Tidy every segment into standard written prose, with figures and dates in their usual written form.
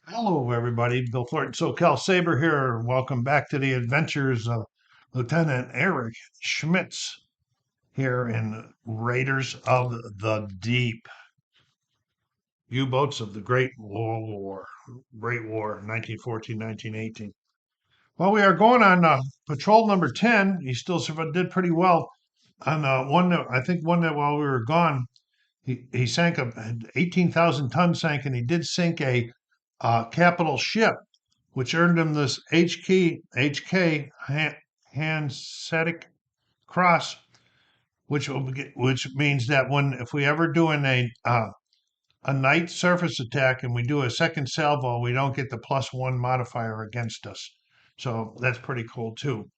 Hello, everybody. Bill Thornton, SoCalSabre here. Welcome back to the adventures of Lieutenant Erich Schmitz here in Raiders of the Deep, U-boats of the Great War, 1914, 1918. Well, we are going on patrol number 10. He still did pretty well on one that while we were gone, he sank a 18,000 ton sank, and he did sink a capital ship which earned him this HK Hanseatic Cross, which means that when if we ever do a night surface attack and we do a second salvo, we don't get the +1 modifier against us. So that's pretty cool too.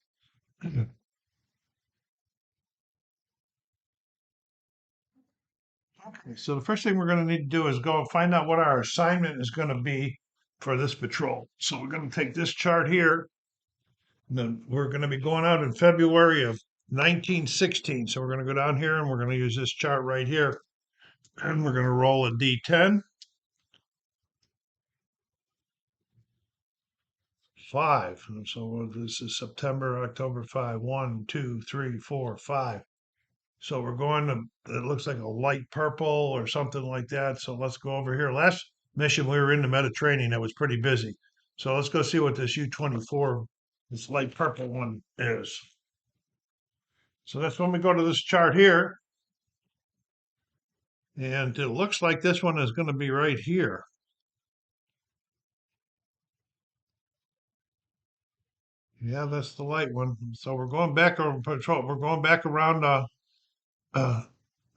Okay, so the first thing we're going to need to do is go and find out what our assignment is going to be for this patrol. So we're going to take this chart here. Then we're going to be going out in February of 1916. So we're going to go down here and we're going to use this chart right here. And we're going to roll a D10. 5. And so this is September, October 5. 1, 2, 3, 4, 5. So we're going to, it looks like a light purple or something like that. So let's go over here. Last mission we were in the Mediterranean, it was pretty busy. So let's go see what this U-24, this light purple one is. So that's when we go to this chart here. And it looks like this one is going to be right here. Yeah, that's the light one. So we're going back over patrol. We're going back around uh,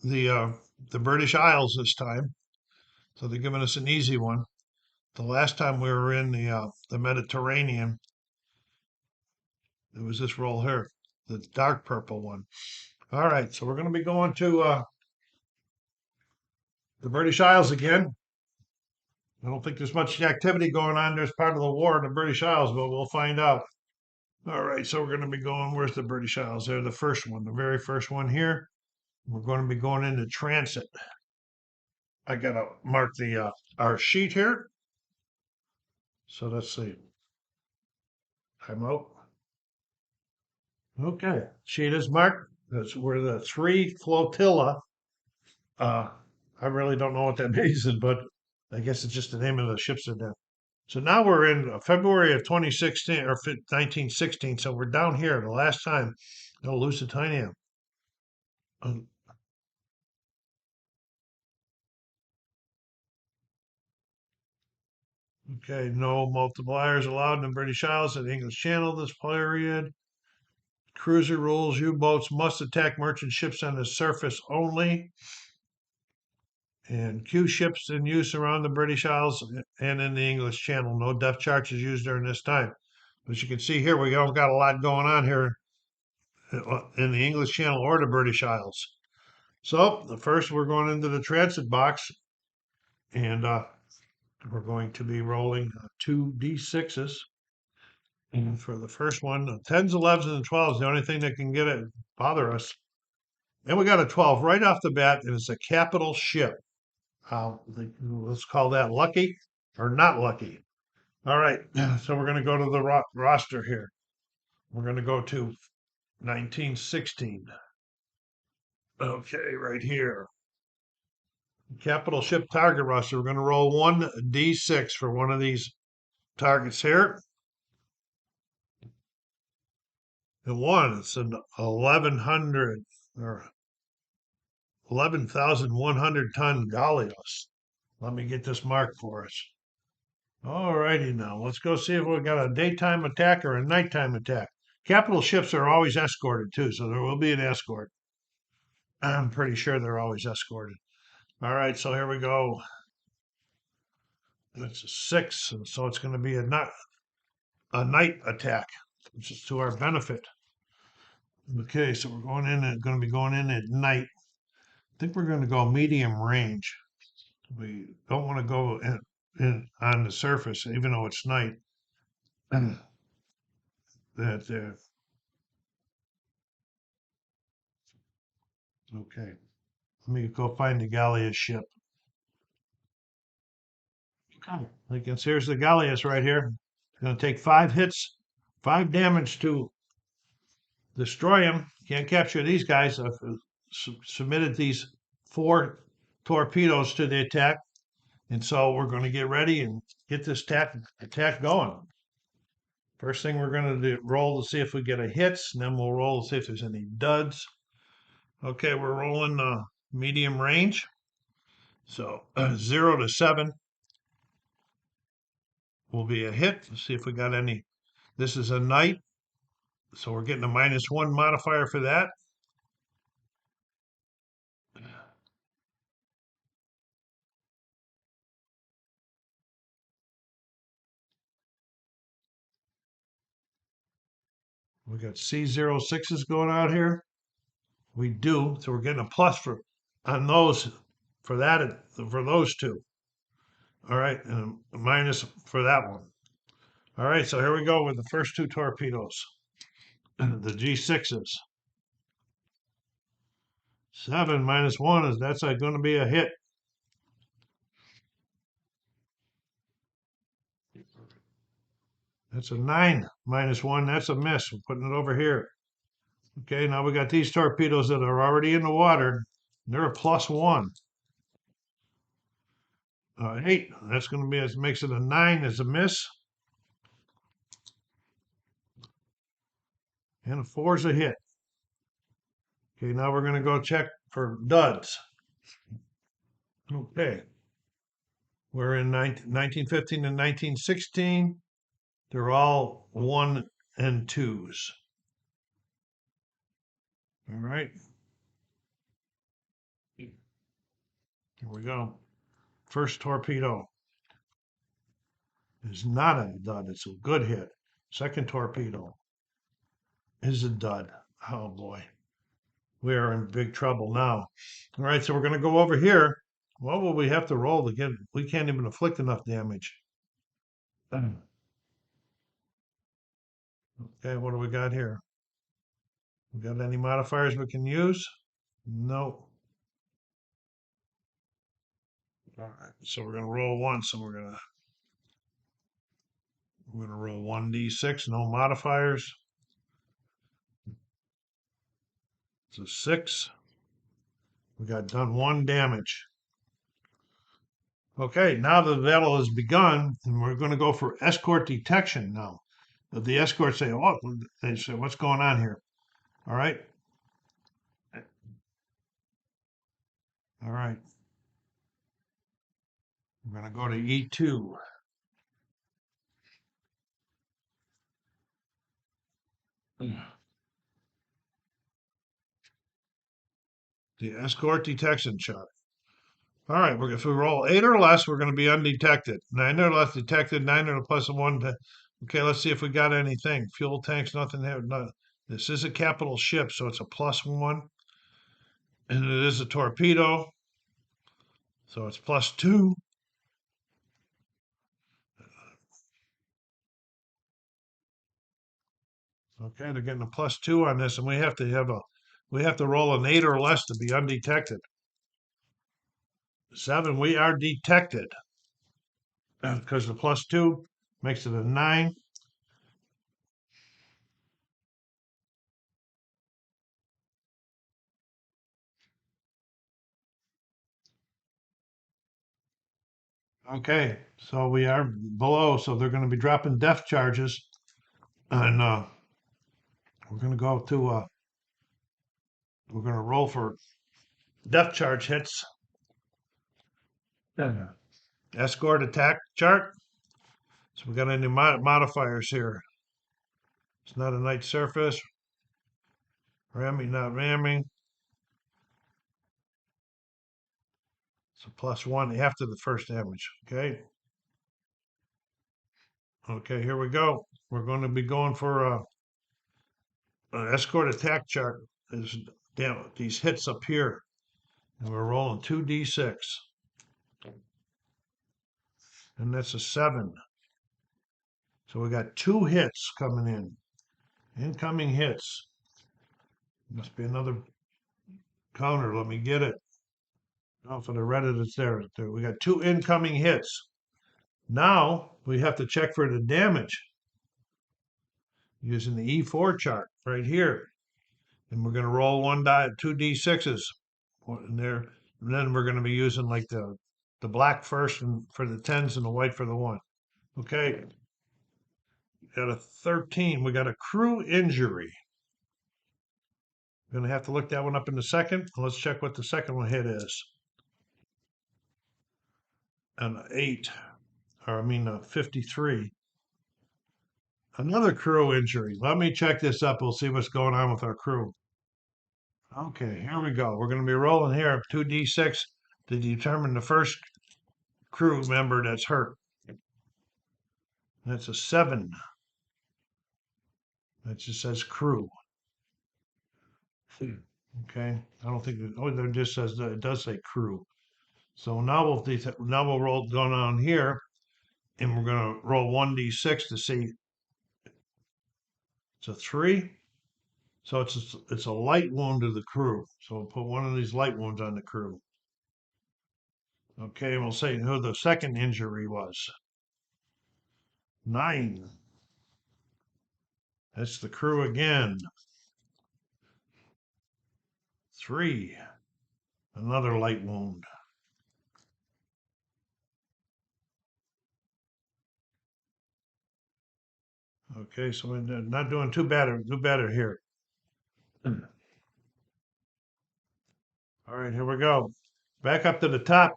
the uh, the British Isles this time. So they're giving us an easy one. The last time we were in the Mediterranean, it was this roll here, the dark purple one. All right, so we're going to be going to the British Isles again. I don't think there's much activity going on. There's part of the war in the British Isles, but we'll find out. All right, so we're going to be going. Where's the British Isles? They're the first one, the very first one here. We're going to be going into transit. I got to mark the our sheet here. So let's see. I'm out. Okay, sheet is marked. That's where the three flotilla. Uh, I really don't know what that means, but I guess it's just the name of the ships in there. So now we're in February of 2016 or 1916. So we're down here the last time. No Lusitania. Uh, Okay, no multipliers allowed in the British Isles and the English Channel this period. Cruiser rules, U-boats must attack merchant ships on the surface only. And Q ships in use around the British Isles and in the English Channel. No depth charge is used during this time. As you can see here, we don't got a lot going on here in the English Channel or the British Isles. So the first we're going into the transit box, and we're going to be rolling 2d6s. And for the first one, the 10s, 11s, and 12s, the only thing that can get it bother us. And we got a 12 right off the bat, and it's a capital ship. Let's call that lucky or not lucky. All right, so we're going to go to the roster here. We're going to go to 1916. Okay, right here. Capital ship target roster. We're going to roll 1d6 for one of these targets here. And one, it's an 1100 or 11,100 ton galleos. Let me get this marked for us. All righty now, let's go see if we've got a daytime attack or a nighttime attack. Capital ships are always escorted too, so there will be an escort. I'm pretty sure they're always escorted. All right, so here we go. It's a 6, and so it's going to be a night attack, which is to our benefit. Okay, so we're going to be going in at night. I think we're going to go medium range. We don't want to go in on the surface, even though it's night. That okay. Let me go find the galleon ship. Okay. Here's the Gallius right here. It's going to take 5 hits, 5 damage to destroy him. Can't capture these guys. I've submitted these 4 torpedoes to the attack. And so we're going to get ready and get this attack going. First thing we're going to do, roll to see if we get a hits, and then we'll roll to see if there's any duds. Okay, we're rolling medium range. So 0 to 7 will be a hit. Let's see if we got any. This is a night, so we're getting a -1 modifier for that. We got C06s going out here. We do, so we're getting a plus on those for those 2. All right, and a minus for that one. All right, so here we go with the first 2 torpedoes, the G6s. 7 -1 that's going to be a hit. That's a 9 -1. That's a miss. We're putting it over here. Okay, now we got these torpedoes that are already in the water. They're a +1. 8. That's going to be, it makes it a 9 as a miss. And a 4 is a hit. Okay, now we're going to go check for duds. Okay. We're in 1915 and 1916. They're all 1 and 2s. All right. Here we go. First torpedo is not a dud. It's a good hit. Second torpedo is a dud. Oh boy. We are in big trouble now. All right, so we're going to go over here. What will we have to roll to get? We can't even inflict enough damage. Okay, what do we got here? We got any modifiers we can use? No. All right, so we're going to roll once, and we're going to roll 1d6, no modifiers. It's a 6. We got done 1 damage. Okay, now the battle has begun, and we're going to go for escort detection now. The escorts say, "Oh," they say, "What's going on here?" All right. All right. We're going to go to E2. The escort detection chart. All right, if we roll 8 or less, we're going to be undetected. 9 or less detected, 9 or +1. Okay, let's see if we got anything. Fuel tanks, nothing there. No. This is a capital ship, so it's a +1. And it is a torpedo, so it's +2. Okay, they're getting a +2 on this, and we have to roll an 8 or less to be undetected. 7, we are detected because the +2 makes it a 9. Okay, so we are below, so they're going to be dropping depth charges, and we're going to go to we're going to roll for depth charge hits. Escort attack chart. So we got any modifiers here? It's not a night surface. Ramming, not ramming. So +1 after the first damage. Okay. Okay, here we go. We're going to be going for an escort attack chart. Is down these hits up here, and we're rolling 2d6, and that's a 7. So we got 2 hits coming in. Incoming hits. Must be another counter. Let me get it. Oh, for the Reddit, it's there. We got 2 incoming hits. Now we have to check for the damage using the E4 chart right here. And we're going to roll two D6s in there. And then we're going to be using like the black first and for the tens and the white for the one. Okay. Got a 13. We got a crew injury. We're going to have to look that one up in a second. Let's check what the second one hit is. An 8, or I mean a 53. Another crew injury. Let me check this up. We'll see what's going on with our crew. Okay, here we go. We're going to be rolling here 2d6 to determine the first crew member that's hurt. That's a 7. That just says crew. Okay, I don't think it just says it does say crew. So now we'll roll going on here, and we're going to roll 1d6 to see. It's a 3. So it's a light wound to the crew. So we'll put one of these light wounds on the crew. Okay, we'll say who the second injury was. 9. That's the crew again. 3. Another light wound. Okay, so we're not doing too better here. All right, here we go. Back up to the top.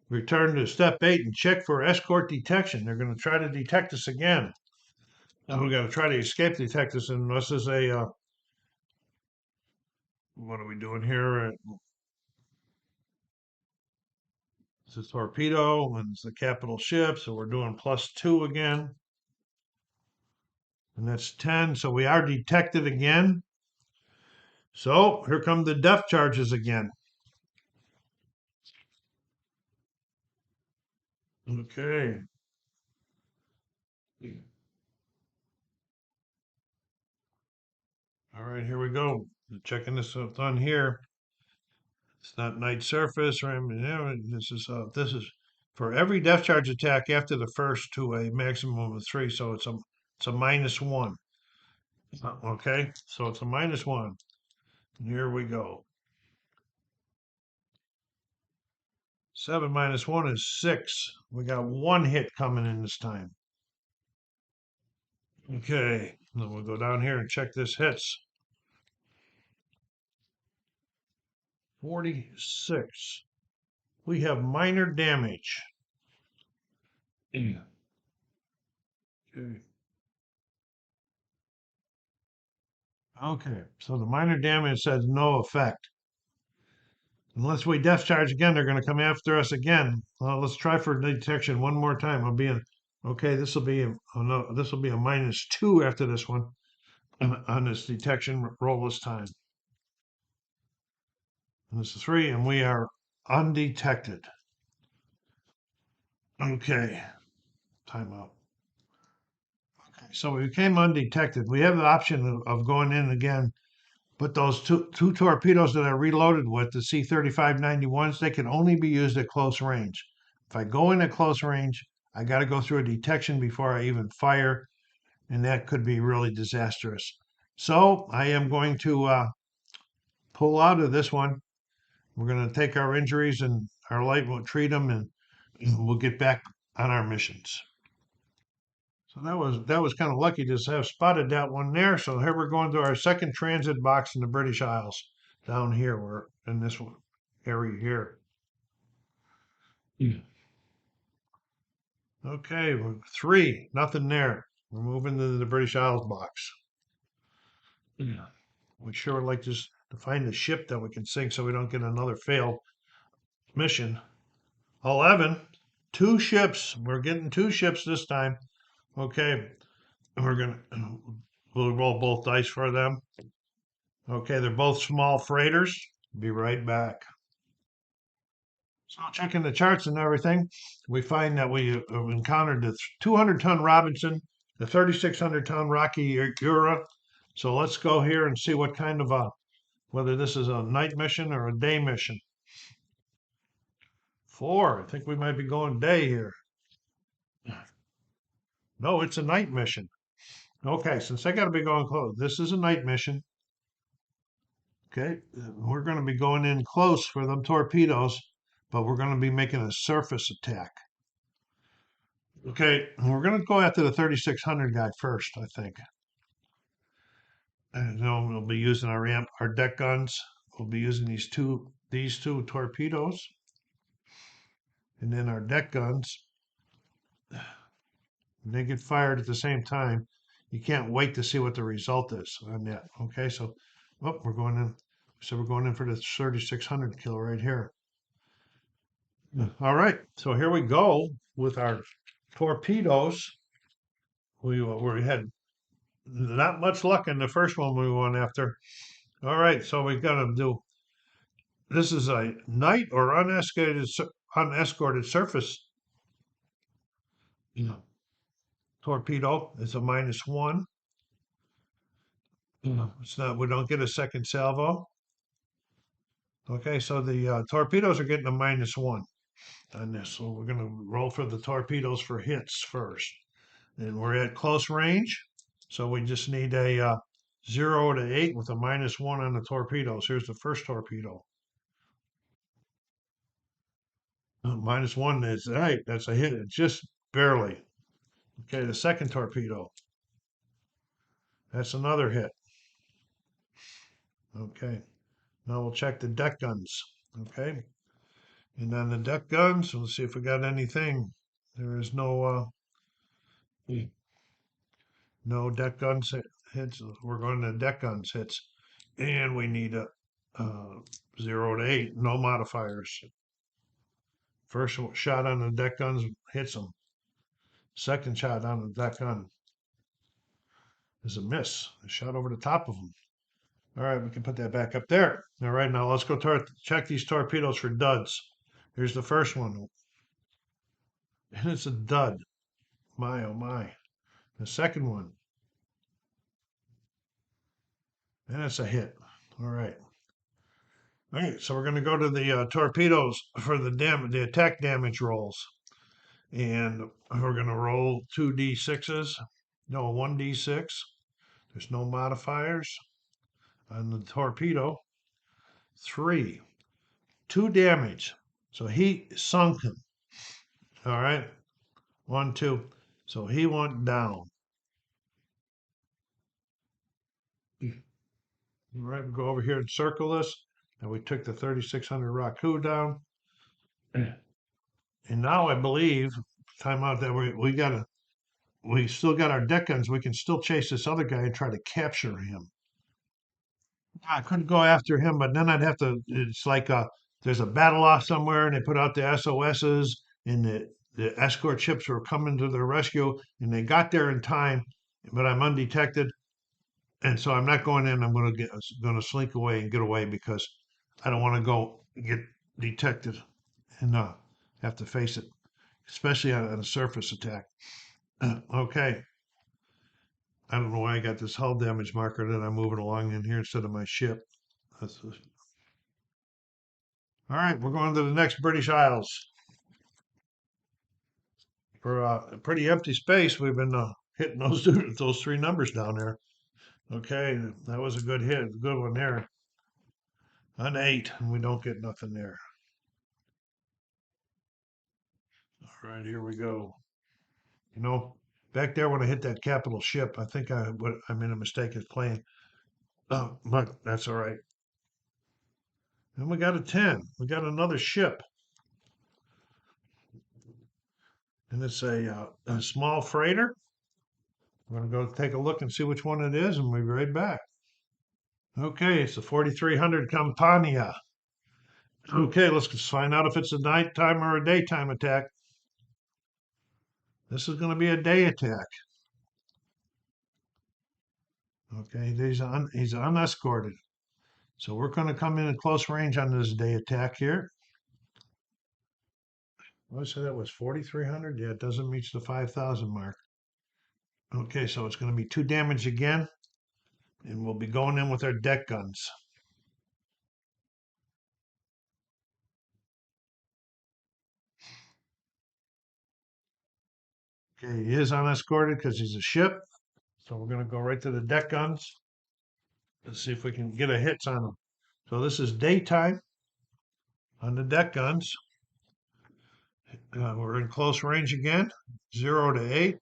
Return to step 8 and check for escort detection. They're going to try to detect us again. Now we're going to try to escape detect us, and this is a what are we doing here? It's a torpedo, and it's a capital ship, so we're doing +2 again. And that's 10, so we are detected again. So here come the depth charges again. Okay. All right, here we go. Checking this on here. It's not night surface or anything. This is for every depth charge attack after the first to a maximum of 3. So it's a -1. Okay, so it's a -1. And here we go. 7 minus 1 is 6. We got 1 hit coming in this time. Okay, then we'll go down here and check this hits. 46. We have minor damage. Yeah. Okay. Okay, so the minor damage says no effect. Unless we depth charge again, they're going to come after us again. Let's try for detection one more time. Okay. This will be no, this will be a -2 after this one on this detection roll this time. And this is 3, and we are undetected. Okay, timeout. Okay, so we became undetected. We have the option of going in again, but those two torpedoes that I reloaded with, the C-3591s, they can only be used at close range. If I go in at close range, I got to go through a detection before I even fire, and that could be really disastrous. So I am going to pull out of this one. We're going to take our injuries and our light, we'll treat them, and we'll get back on our missions. So that was kind of lucky to have spotted that one there. So here we're going to our second transit box in the British Isles. Down here, we're in this one area here. Yeah. Okay, 3, nothing there. We're moving to the British Isles box. Yeah. We sure would like to find a ship that we can sink so we don't get another failed mission. 11, 2 ships. We're getting 2 ships this time. Okay, we'll roll both dice for them. Okay, they're both small freighters. Be right back. So checking the charts and everything, we find that we have encountered the 200-ton Robinson, the 3,600-ton Rocky Ura. So let's go here and see what kind of whether this is a night mission or a day mission. 4, I think we might be going day here. No, it's a night mission. Okay, since I got to be going close, this is a night mission. Okay, we're going to be going in close for them torpedoes, but we're going to be making a surface attack. Okay, we're going to go after the 3600 guy first, I think. And then we'll be using our deck guns. We'll be using these two torpedoes, and then our deck guns. When they get fired at the same time, you can't wait to see what the result is on that. Okay, so we're going in. So we're going in for the 3600 kill right here. All right, so here we go with our torpedoes. We had not much luck in the first one we went after. All right, so we got to do. This is a night or unescorted surface torpedo. It's a -1. It's not. We don't get a second salvo. Okay, so the torpedoes are getting a -1 on this. So we're going to roll for the torpedoes for hits first. And we're at close range. So we just need a 0 to 8 with a -1 on the torpedoes. Here's the first torpedo. -1 is right. That's a hit. It's just barely. Okay, the second torpedo. That's another hit. Okay. Now we'll check the deck guns. Okay. And on the deck guns, we'll see if we got anything. There is no deck guns hits. We're going to deck guns hits. And we need a 0 to 8, no modifiers. First shot on the deck guns hits them. Second shot on the deck gun is a miss. A shot over the top of them. All right, we can put that back up there. All right, now let's go check these torpedoes for duds. Here's the first one. And it's a dud. My, oh my. The second one. And it's a hit. All right. All right, so we're going to go to the torpedoes for the attack damage rolls. And we're going to roll 2d6s. No, 1d6. There's no modifiers on the torpedo. 3. 2 damage. So he sunk him. All right. 1, 2. So he went down. All right, we go over here and circle this. And we took the 3600 Raku down. And now I believe, time out that we still got our deck guns. We can still chase this other guy and try to capture him. I couldn't go after him, but then I'd have to. It's like there's a battle off somewhere, and they put out the SOSs, and the escort ships were coming to their rescue, and they got there in time, but I'm undetected, and so I'm not going in. I'm going to slink away and get away because I don't want to go get detected and have to face it, especially on a surface attack. Okay. I don't know why I got this hull damage marker that I'm moving along in here instead of my ship. All right, we're going to the next British Isles. For a pretty empty space, we've been hitting those 3 numbers down there. Okay, that was a good hit, good one there. An 8, and we don't get nothing there. All right, here we go. You know, back there when I hit that capital ship, I think I made a mistake as playing. Oh, but that's all right. And we got a 10. We got another ship. And it's a small freighter. We're going to go take a look and see which one it is, and we'll be right back. Okay, it's the 4300 Campania. Okay, let's find out if it's a nighttime or a daytime attack. This is going to be a day attack. Okay, he's unescorted. So we're going to come in at close range on this day attack here. I said that was 4,300. Yeah, it doesn't reach the 5,000 mark. Okay, so it's going to be 2 damage again, and we'll be going in with our deck guns. Okay, he is unescorted because he's a ship. So we're going to go right to the deck guns. Let's see if we can get a hits on them. So this is daytime on the deck guns. We're in close range again, 0 to 8.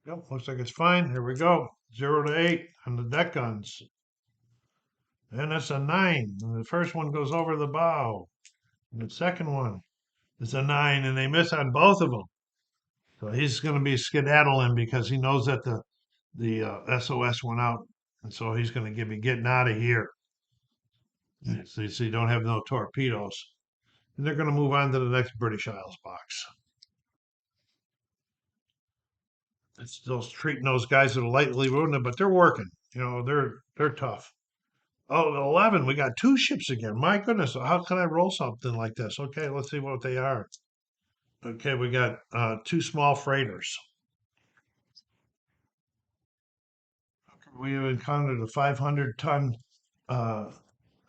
Yep, looks like it's fine. Here we go. 0 to 8 on the deck guns. And that's a 9. And the first one goes over the bow. And the second one is a 9, and they miss on both of them. So he's going to be skedaddling because he knows that the SOS went out. And so he's going to be getting out of here. So you don't have no torpedoes. And they're going to move on to the next British Isles box. It's still treating those guys that are lightly wounded, but they're working. They're tough. Oh, 11. We got 2 ships again. My goodness. How can I roll something like this? Okay, let's see what they are. Okay, we got 2 small freighters. We have encountered a 500-ton, I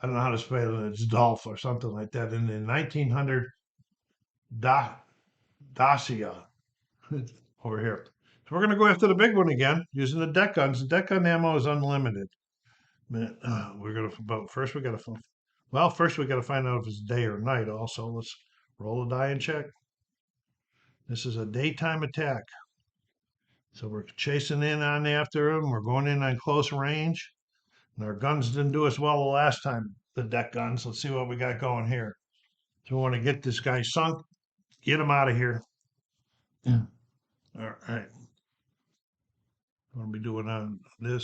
don't know how to spell it, it's Dolph or something like that, in the 1900 Dacia over here. So we're going to go after the big one again using the deck guns. The deck gun ammo is unlimited. We're going to, but first we got to, first we got to find out if it's day or night also. Let's roll a die and check. This is a daytime attack. So we're chasing in on after them. We're going in on close range. And our guns didn't do us well the last time, the deck guns. Let's see what we got going here. So we want to get this guy sunk, get him out of here. Yeah. All right. What are we doing on this?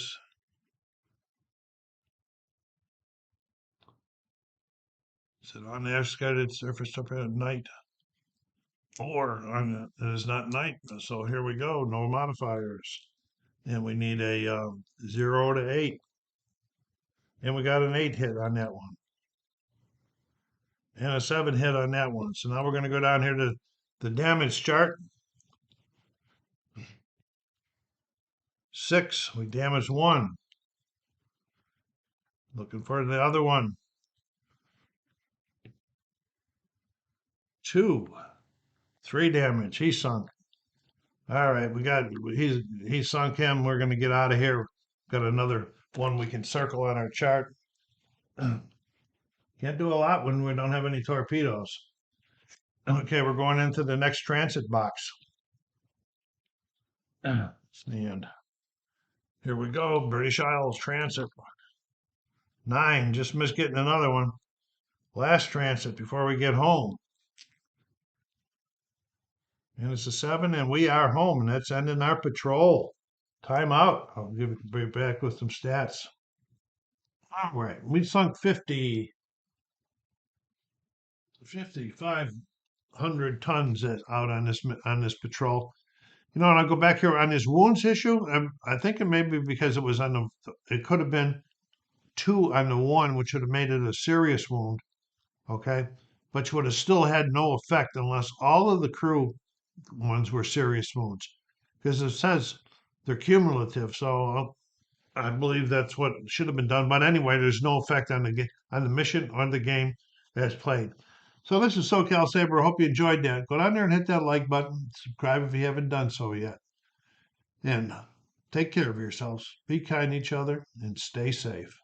Is it on the escalated surface up at night? Or it is not night. So here we go. No modifiers. And we need a 0 to 8. And we got an 8 hit on that one. And a 7 hit on that one. So now we're going to go down here to the damage chart. 6, we damaged 1. Looking for the other one. 2, 3 damage. He sunk. All right, he's sunk him. We're going to get out of here. Got another one we can circle on our chart. Can't do a lot when we don't have any torpedoes. Okay, we're going into the next transit box. And here we go, British Isles transit. 9, just missed getting another one. Last transit before we get home. And it's a 7, and we are home, and that's ending our patrol. Time out. I'll be back with some stats. All right, we sunk 500 tons out on this patrol. And I'll go back here on this wounds issue. I think it may be because it was it could have been 2 on the 1, which would have made it a serious wound. Okay, but you would have still had no effect unless all of the crew ones were serious wounds, because it says they're cumulative. So I believe that's what should have been done. But anyway, there's no effect on the mission or the game that's played. So this is SoCalSabre. I hope you enjoyed that. Go down there and hit that like button. Subscribe if you haven't done so yet. And take care of yourselves. Be kind to each other and stay safe.